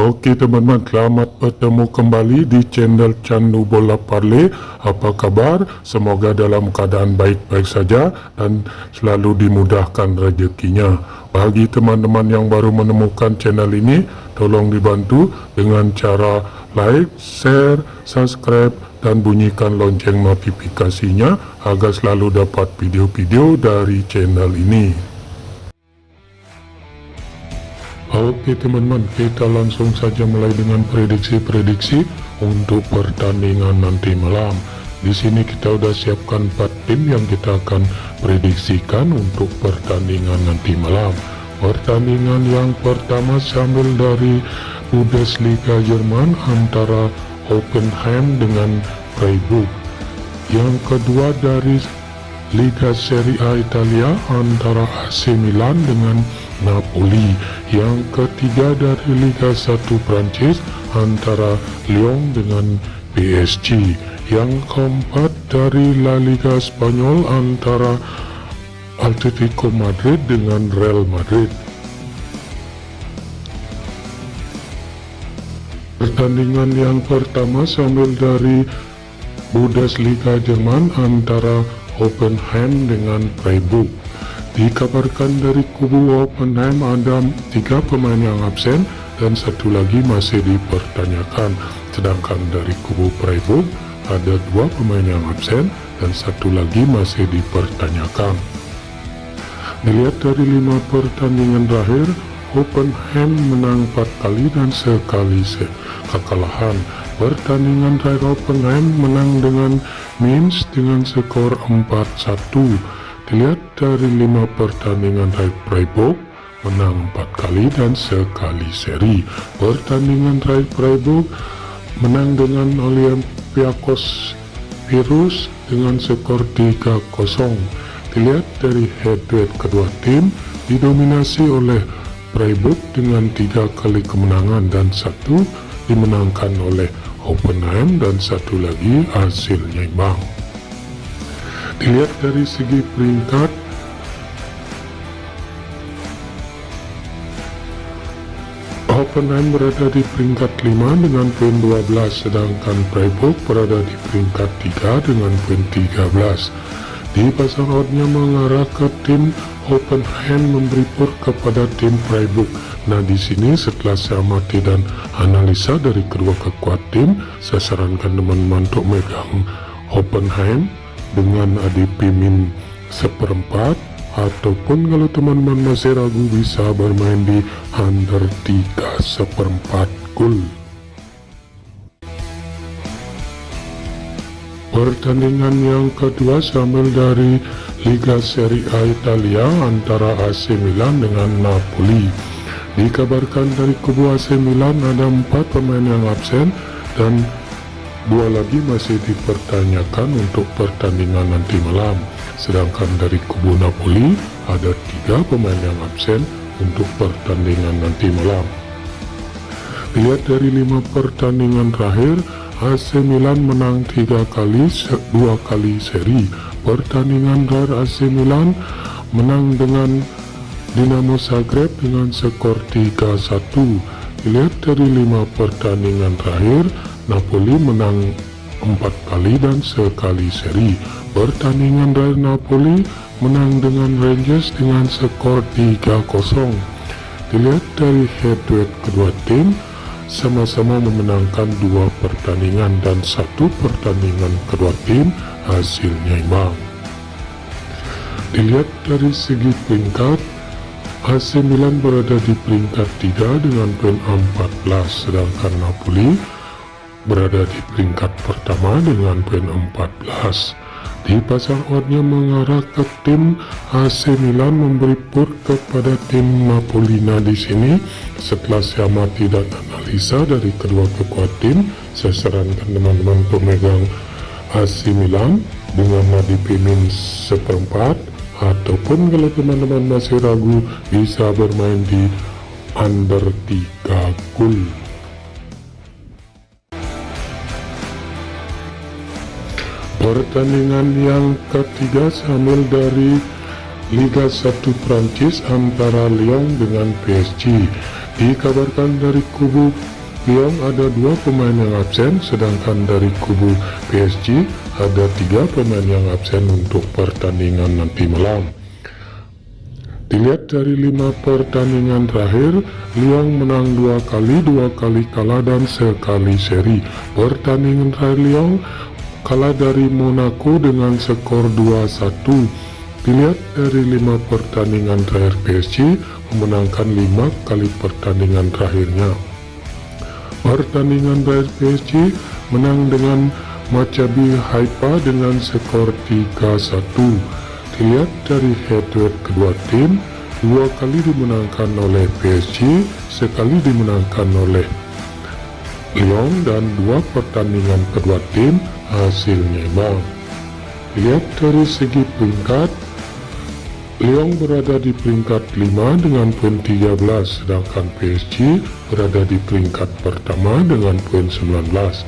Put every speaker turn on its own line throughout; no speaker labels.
Oke teman-teman, selamat bertemu kembali di channel Candu Bola Parley. Apa kabar? Semoga dalam keadaan baik-baik saja dan selalu dimudahkan rezekinya. Bagi teman-teman yang baru menemukan channel ini, tolong dibantu dengan cara like, share, subscribe, dan bunyikan lonceng notifikasinya agar selalu dapat video-video dari channel ini. Oke teman-teman, kita langsung saja mulai dengan prediksi-prediksi untuk pertandingan nanti malam. Di sini kita udah siapkan 4 tim yang kita akan prediksikan untuk pertandingan nanti malam. Pertandingan yang pertama sambil dari Bundesliga Jerman antara Hoffenheim dengan Freiburg. Yang kedua dari Liga Serie A Italia antara AC Milan dengan Napoli. Yang ketiga dari Liga 1 Prancis antara Lyon dengan PSG. Yang keempat dari La Liga Spanyol antara Atletico Madrid dengan Real Madrid. Pertandingan yang pertama sambil dari Bundesliga Jerman antara Hoffenheim dengan Freiburg. Dikabarkan dari kubu Hoffenheim ada 3 pemain yang absen dan 1 lagi masih dipertanyakan. Sedangkan dari kubu Freiburg ada 2 pemain yang absen dan 1 lagi masih dipertanyakan. Dilihat dari 5 pertandingan terakhir, Hoffenheim menang 4 kali dan sekali kekalahan. Pertandingan terakhir Hoffenheim menang dengan Mainz dengan skor 4-1. Dilihat dari 5 pertandingan terakhir Freiburg menang 4 kali dan sekali seri. Pertandingan terakhir Freiburg menang dengan Olympiakos Virus dengan skor 3-0. Dilihat dari head-to-head kedua tim didominasi oleh Freiburg dengan 3 kali kemenangan dan 1 dimenangkan oleh Hoffenheim dan 1 lagi hasilnya imbang. Dilihat dari segi peringkat, Hoffenheim berada di peringkat 5 dengan poin 12, sedangkan Freiburg berada di peringkat 3 dengan poin 13. Di pasar oddnya mengarah ke tim Hoffenheim memberi pur kepada tim Freiburg. Nah di sini setelah saya amati dan analisa dari kedua kekuatan tim, saya sarankan teman-teman untuk megang Hoffenheim dengan ADP min 1/4, ataupun kalau teman-teman masih ragu bisa bermain di under 3/4 gol. Pertandingan yang kedua sambil dari Liga Serie A Italia antara AC Milan dengan Napoli. Dikabarkan dari kubu AC Milan ada 4 pemain yang absen dan 2 lagi masih dipertanyakan untuk pertandingan nanti malam. Sedangkan dari kubu Napoli ada 3 pemain yang absen untuk pertandingan nanti malam. Lihat dari 5 pertandingan terakhir, AC Milan menang 3 kali, 2 kali seri. Pertandingan terakhir AC Milan menang dengan Dinamo Zagreb dengan skor 3-1. Dilihat dari 5 pertandingan terakhir, Napoli menang 4 kali dan sekali seri. Pertandingan dari Napoli menang dengan Rangers dengan skor 3-0. Dilihat dari head-to-head kedua tim, sama-sama memenangkan 2 pertandingan dan 1 pertandingan kedua tim hasilnya imbang. Dilihat dari segi peringkat, AC Milan berada di peringkat 3 dengan poin 14, sedangkan Napoli berada di peringkat pertama dengan poin 14. Di pasar oddnya mengarah ke tim AC Milan memberi pur kepada tim Napoli. Nah di sini setelah saya amati dan analisa dari kedua kekuatan tim, saya sarankan teman-teman untuk megang AC Milan dengan ADP min 1/4, ataupun kalau teman-teman masih ragu bisa bermain di under 3 gol. Pertandingan yang ketiga sambil dari Liga 1 Prancis antara Lyon dengan PSG. Dikabarkan dari kubu Lyon ada 2 pemain yang absen, sedangkan dari kubu PSG ada 3 pemain yang absen untuk pertandingan nanti malam. Dilihat dari 5 pertandingan terakhir, Lyon menang 2 kali kalah dan sekali seri. Pertandingan terakhir Lyon kalah dari Monaco dengan skor 2-1. Dilihat dari 5 pertandingan terakhir PSG memenangkan 5 kali pertandingan terakhirnya. Pertandingan terakhir PSG menang dengan Maccabi Haifa dengan skor 3-1. Dilihat dari head-to-head kedua tim, 2 kali dimenangkan oleh PSG, sekali dimenangkan oleh Lyon, dan 2 pertandingan kedua tim hasilnya imbang. Dilihat dari segi peringkat, Lyon berada di peringkat 5 dengan poin 13, sedangkan PSG berada di peringkat pertama dengan poin 19.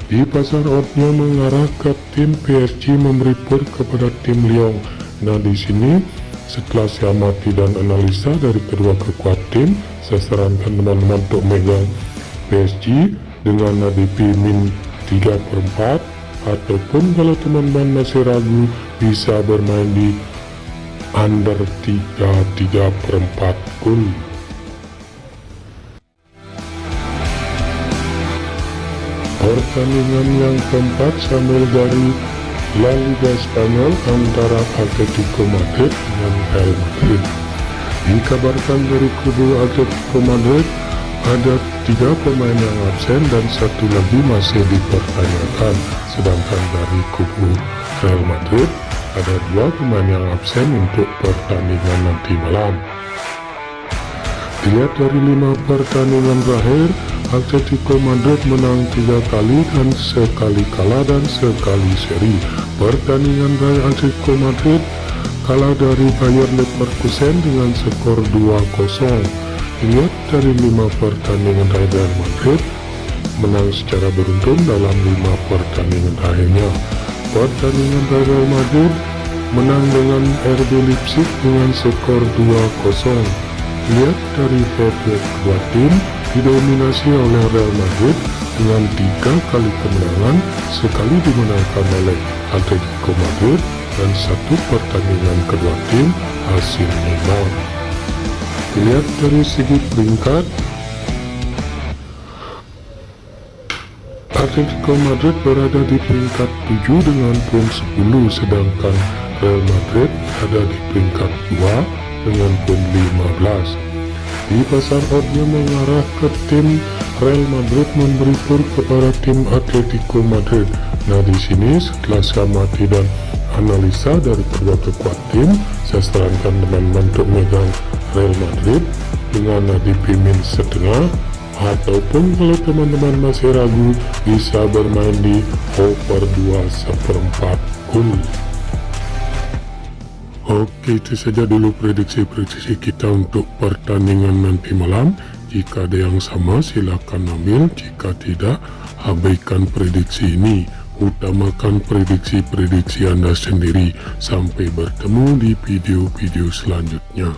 Di pasar oddnya mengarah ke tim PSG memberi poin kepada tim Lyon. Nah, di sini setelah saya amati dan analisa dari kedua kekuatan tim, saya sarankan teman-teman untuk megang PSG dengan ADP min 3/4, ataupun kalau teman-teman masih ragu bisa bermain di under 3/4 gol. Pertandingan yang keempat sambil dari La Liga Spanyol antara Atletico Madrid dengan Real Madrid. Dikabarkan dari kubu Atletico Madrid ada 3 pemain yang absen dan 1 lagi masih dipertanyakan, sedangkan dari kubu Real Madrid ada 2 pemain yang absen untuk pertandingan nanti malam. Dilihat dari 5 pertandingan terakhir, Atletico Madrid menang 3 kali dan sekali kalah dan sekali seri. Pertandingan dari Atletico Madrid kalah dari Bayer Leverkusen dengan skor 2-0. Dilihat dari 5 pertandingan terakhir Real Madrid menang secara beruntun dalam 5 pertandingan terakhirnya. Pertandingan Real Madrid menang dengan RB Leipzig dengan skor 2-0. Lihat dari head-to-head kedua tim didominasi oleh Real Madrid dengan 3 kali kemenangan, sekali dimenangkan oleh Atletico Madrid, dan 1 pertandingan kedua tim hasilnya imbang. Dilihat dari segi peringkat, Atletico Madrid berada di peringkat 7 dengan poin 10, sedangkan Real Madrid ada di peringkat 2 dengan poin 15. Di pasar oddnya mengarah ke tim Real Madrid memberi poin kepada tim Atletico Madrid. Nah, di sini setelah saya amati dan analisa dari kedua kekuatan tim, saya sarankan teman-teman untuk megang Real Madrid dengan ADP min setengah, ataupun kalau teman-teman masih ragu bisa bermain di over 2/4 gol. Oke, itu saja dulu prediksi kita untuk pertandingan nanti malam. Jika ada yang sama silakan ambil, jika tidak abaikan prediksi ini. Utamakan prediksi Anda sendiri. Sampai bertemu di video-video selanjutnya.